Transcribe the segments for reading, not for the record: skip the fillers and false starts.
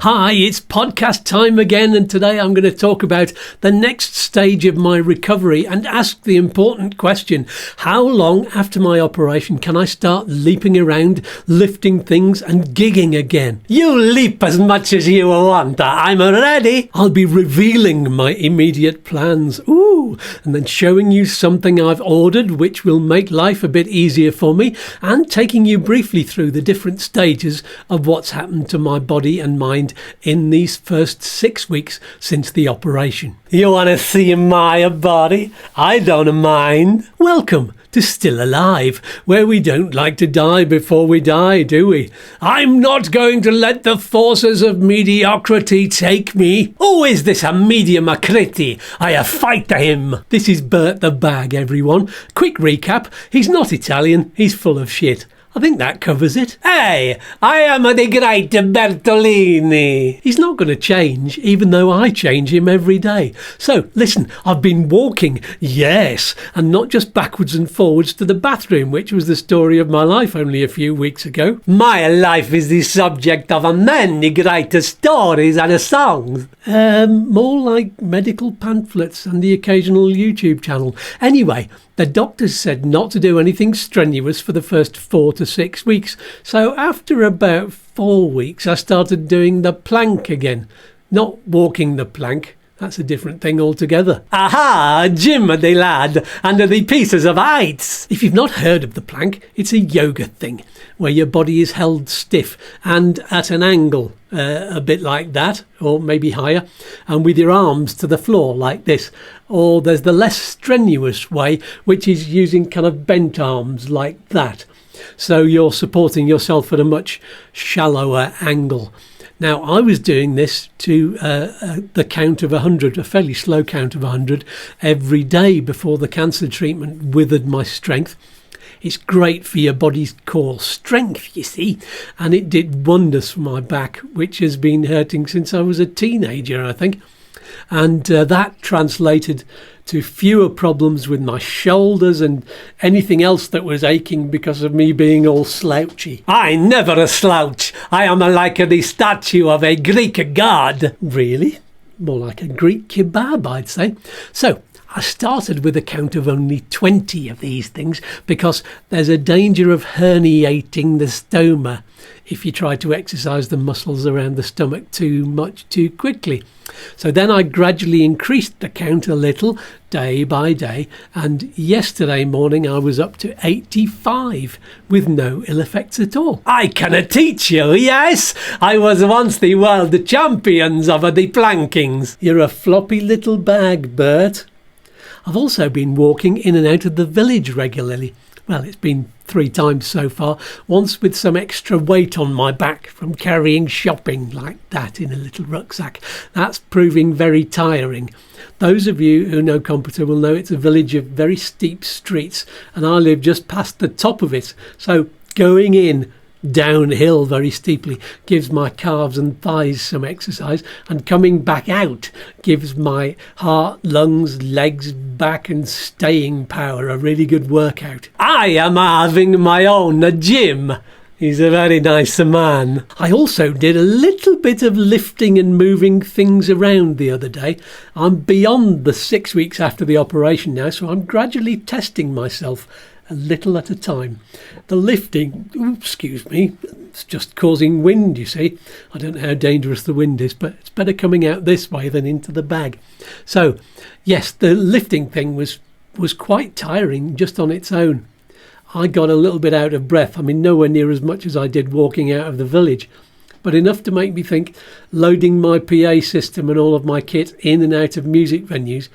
Hi, it's podcast time again, and today I'm going to talk about the next stage of my recovery and ask the important question: how long after my operation can I start leaping around, lifting things and gigging again? You leap as much as you want, I'm ready. I'll be revealing my immediate plans, and then showing you something I've ordered which will make life a bit easier for me, and taking you briefly through the different stages of what's happened to my body and mind in these first 6 weeks since the operation. You want to see my body? I don't mind. Welcome to Still Alive, where we don't like to die before we die, do we? I'm not going to let the forces of mediocrity take me. Oh, is this a mediocrity? I fight him. This is Bert the Bag, everyone. Quick recap. He's not Italian. He's full of shit. I think that covers it. Hey, I am the great Bertolini. He's not going to change, even though I change him every day. So, listen, I've been walking, yes, and not just backwards and forwards to the bathroom, which was the story of my life only a few weeks ago. My life is the subject of many great stories and songs. More like medical pamphlets and the occasional YouTube channel. Anyway, the doctors said not to do anything strenuous for the first 4 to 6 weeks. So after about 4 weeks, I started doing the plank again. Not walking the plank. That's a different thing altogether. Aha, Jim the lad, under the pieces of ice. If you've not heard of the plank, it's a yoga thing where your body is held stiff and at an angle, a bit like that, or maybe higher, and with your arms to the floor like this. Or there's the less strenuous way, which is using kind of bent arms like that. So you're supporting yourself at a much shallower angle. Now, I was doing this to the count of 100, a fairly slow count of 100, every day before the cancer treatment withered my strength. It's great for your body's core strength, you see, and it did wonders for my back, which has been hurting since I was a teenager, I think. And that translated to fewer problems with my shoulders and anything else that was aching because of me being all slouchy. I never slouch. I am like the statue of a Greek god. Really? More like a Greek kebab, I'd say. So I started with a count of only 20 of these things because there's a danger of herniating the stoma if you try to exercise the muscles around the stomach too much too quickly. So then I gradually increased the count a little day by day, and yesterday morning I was up to 85 with no ill effects at all. I can teach you, yes! I was once the world champions of the plankings. You're a floppy little bag, Bert. I've also been walking in and out of the village regularly. Well, it's been 3 times so far, once with some extra weight on my back from carrying shopping like that in a little rucksack. That's proving very tiring. Those of you who know Computer will know it's a village of very steep streets, and I live just past the top of it. So going in downhill very steeply gives my calves and thighs some exercise, and coming back out gives my heart, lungs, legs, back and staying power a really good workout. I am having my own gym. He's a very nice man. I also did a little bit of lifting and moving things around the other day. I'm beyond the 6 weeks after the operation now, so I'm gradually testing myself a little at a time. The lifting, it's just causing wind, you see. I don't know how dangerous the wind is, but it's better coming out this way than into the bag. So, yes, the lifting thing was quite tiring just on its own. I got a little bit out of breath. I mean, nowhere near as much as I did walking out of the village, but enough to make me think loading my PA system and all of my kit in and out of music venues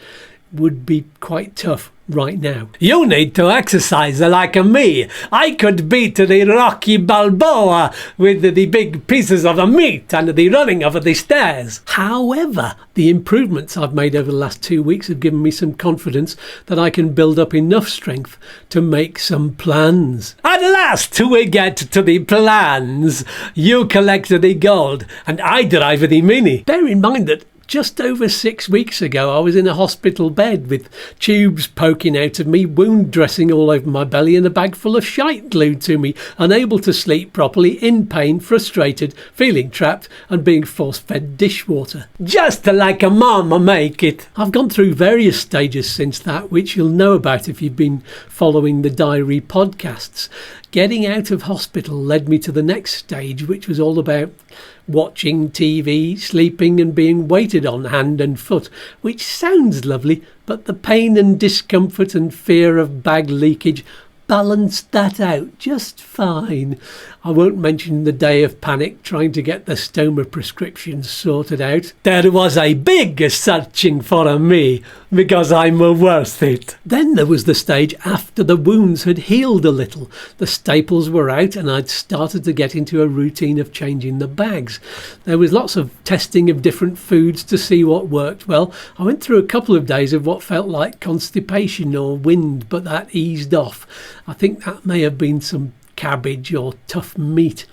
would be quite tough right now. You need to exercise like me. I could beat the Rocky Balboa with the big pieces of the meat and the running over the stairs. However, the improvements I've made over the last 2 weeks have given me some confidence that I can build up enough strength to make some plans. At last we get to the plans. You collect the gold and I drive the Mini. Bear in mind that Just over 6 weeks ago, I was in a hospital bed with tubes poking out of me, wound dressing all over my belly and a bag full of shite glued to me, unable to sleep properly, in pain, frustrated, feeling trapped and being force-fed dishwater. Just like a mama make it. I've gone through various stages since that, which you'll know about if you've been following the diary podcasts. Getting out of hospital led me to the next stage, which was all about watching TV, sleeping and being waited on hand and foot, which sounds lovely, but the pain and discomfort and fear of bag leakage balanced that out just fine. I won't mention the day of panic trying to get the stoma prescriptions sorted out. There was a big searching for me because I'm worth it. Then there was the stage after the wounds had healed a little. The staples were out and I'd started to get into a routine of changing the bags. There was lots of testing of different foods to see what worked well. I went through a couple of days of what felt like constipation or wind, but that eased off. I think that may have been some cabbage or tough meat.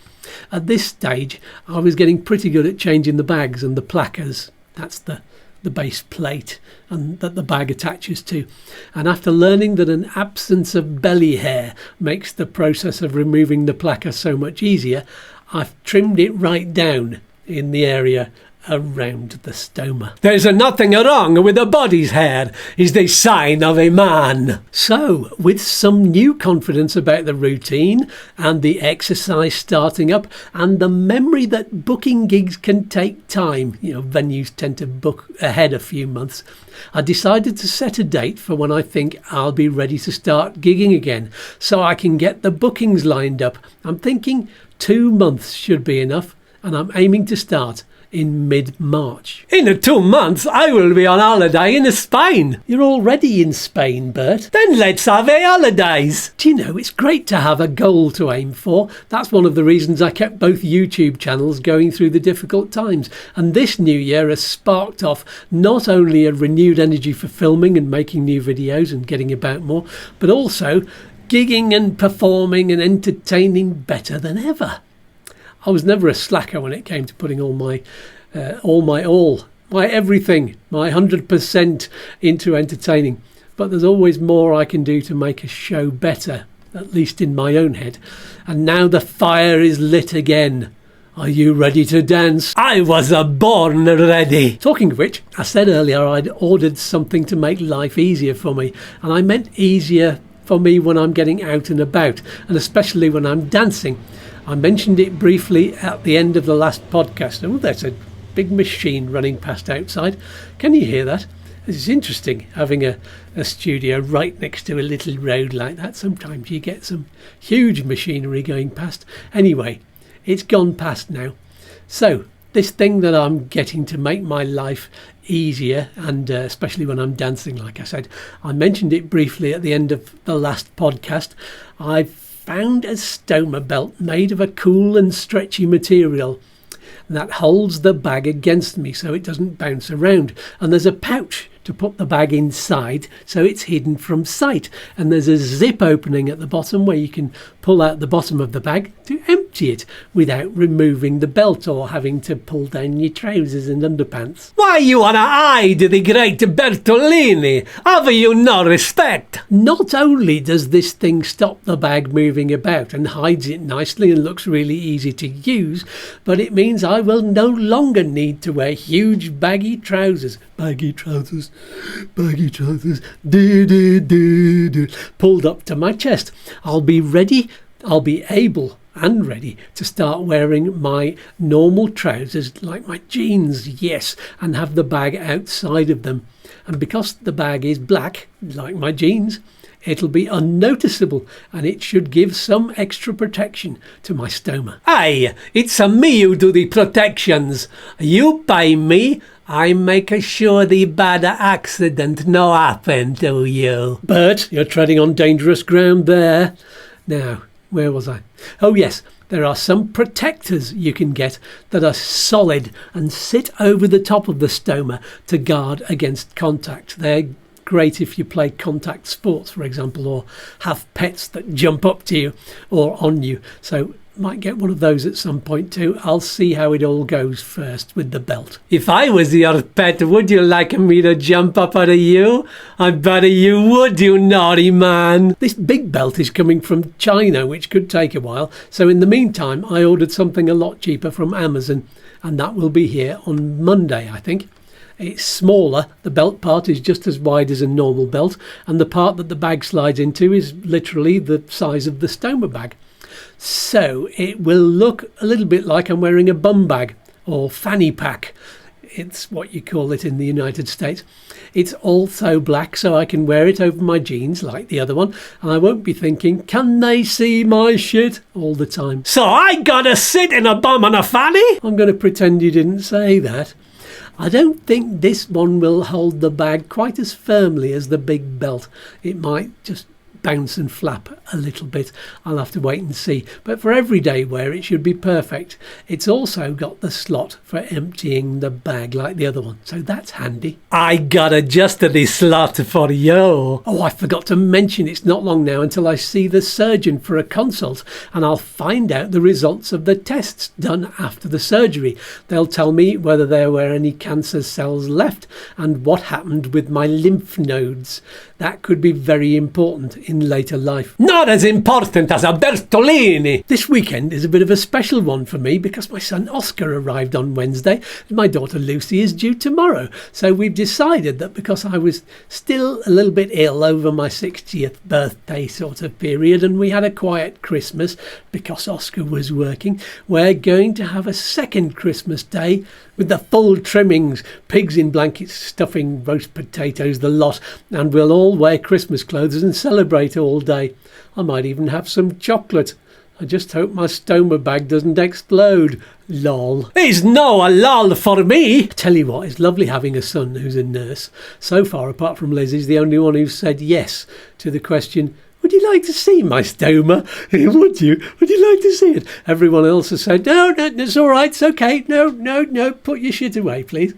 At this stage, I was getting pretty good at changing the bags and the placas. That's the base plate and that the bag attaches to. And after learning that an absence of belly hair makes the process of removing the placa so much easier, I've trimmed it right down in the area around the stoma. There's nothing wrong with a body's hair is the sign of a man. So, with some new confidence about the routine and the exercise starting up and the memory that booking gigs can take time, venues tend to book ahead a few months, I decided to set a date for when I think I'll be ready to start gigging again so I can get the bookings lined up. I'm thinking 2 months should be enough, and I'm aiming to start in mid-March. In 2 months, I will be on holiday in Spain. You're already in Spain, Bert. Then let's have a holidays. Do you know, it's great to have a goal to aim for. That's one of the reasons I kept both YouTube channels going through the difficult times. And this new year has sparked off not only a renewed energy for filming and making new videos and getting about more, but also gigging and performing and entertaining better than ever. I was never a slacker when it came to putting my everything, my 100% into entertaining. But there's always more I can do to make a show better, at least in my own head. And now the fire is lit again. Are you ready to dance? I was born ready. Talking of which, I said earlier I'd ordered something to make life easier for me. And I meant easier for me when I'm getting out and about, and especially when I'm dancing. I mentioned it briefly at the end of the last podcast. Oh, there's a big machine running past outside. Can you hear that? It's interesting having a studio right next to a little road like that. Sometimes you get some huge machinery going past. Anyway, it's gone past now. So this thing that I'm getting to make my life easier, and especially when I'm dancing, like I said, I mentioned it briefly at the end of the last podcast. I've found a stoma belt made of a cool and stretchy material that holds the bag against me so it doesn't bounce around, and there's a pouch to put the bag inside so it's hidden from sight, and there's a zip opening at the bottom where you can pull out the bottom of the bag to empty it without removing the belt or having to pull down your trousers and underpants. Why you wanna hide the great Bertolini? Have you no respect? Not only does this thing stop the bag moving about and hides it nicely and looks really easy to use, but it means I will no longer need to wear huge baggy trousers, pulled up to my chest. I'll be able and ready to start wearing my normal trousers like my jeans, yes, and have the bag outside of them. And because the bag is black, like my jeans, it'll be unnoticeable, and it should give some extra protection to my stoma. Aye, it's me who do the protections. You pay me, I make sure the bad accident no happen to you. But you're treading on dangerous ground there. Now, where was I? Oh yes, there are some protectors you can get that are solid and sit over the top of the stoma to guard against contact. They're great if you play contact sports, for example, or have pets that jump up to you or on you. So might get one of those at some point too. I'll see how it all goes first with the belt. If I was your pet, would you like me to jump up out of you? I bet you would, you naughty man. This big belt is coming from China, which could take a while. So in the meantime, I ordered something a lot cheaper from Amazon, and that will be here on Monday, I think. It's smaller. The belt part is just as wide as a normal belt, and the part that the bag slides into is literally the size of the Stomer bag. So it will look a little bit like I'm wearing a bum bag or fanny pack. It's what you call it in the United States. It's also black, so I can wear it over my jeans like the other one, and I won't be thinking, can they see my shit, all the time. So I gotta sit in a bum and a fanny? I'm going to pretend you didn't say that. I don't think this one will hold the bag quite as firmly as the big belt. It might just bounce and flap a little bit. I'll have to wait and see, but for everyday wear it should be perfect. It's also got the slot for emptying the bag like the other one, so that's handy. I got adjusted the slot for you. Oh, I forgot to mention, it's not long now until I see the surgeon for a consult, and I'll find out the results of the tests done after the surgery. They'll tell me whether there were any cancer cells left and what happened with my lymph nodes. That could be very important in later life. Not as important as a Bertolini! This weekend is a bit of a special one for me because my son Oscar arrived on Wednesday and my daughter Lucy is due tomorrow. So we've decided that because I was still a little bit ill over my 60th birthday sort of period and we had a quiet Christmas because Oscar was working, we're going to have a second Christmas day with the full trimmings, pigs in blankets, stuffing, roast potatoes, the lot, and we'll all wear Christmas clothes and celebrate all day. I might even have some chocolate. I just hope my Stomer bag doesn't explode. Lol. It's no a lol for me. I tell you what, it's lovely having a son who's a nurse. So far, apart from Liz, he's the only one who's said yes to the question, would you like to see my Stomer? Would you? Would you like to see it? Everyone else has said, no, it's all right, it's okay. No, put your shit away, please.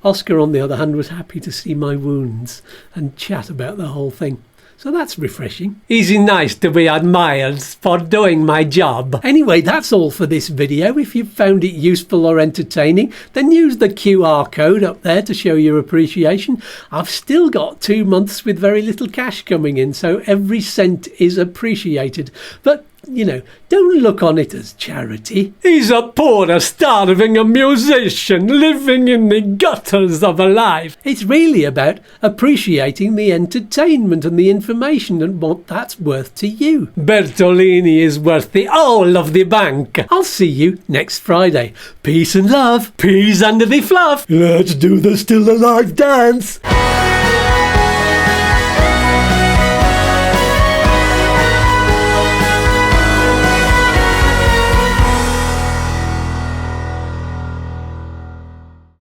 Oscar, on the other hand, was happy to see my wounds and chat about the whole thing. So that's refreshing. Easy nice to be admired for doing my job. Anyway, that's all for this video. If you found it useful or entertaining, then use the QR code up there to show your appreciation. I've still got 2 months with very little cash coming in, so every cent is appreciated. But you know, don't look on it as charity. He's a poor, starving musician living in the gutters of life. It's really about appreciating the entertainment and the information and what that's worth to you. Bertolini is worth the whole of the bank. I'll see you next Friday. Peace and love. Peace under the fluff. Let's do the still alive dance.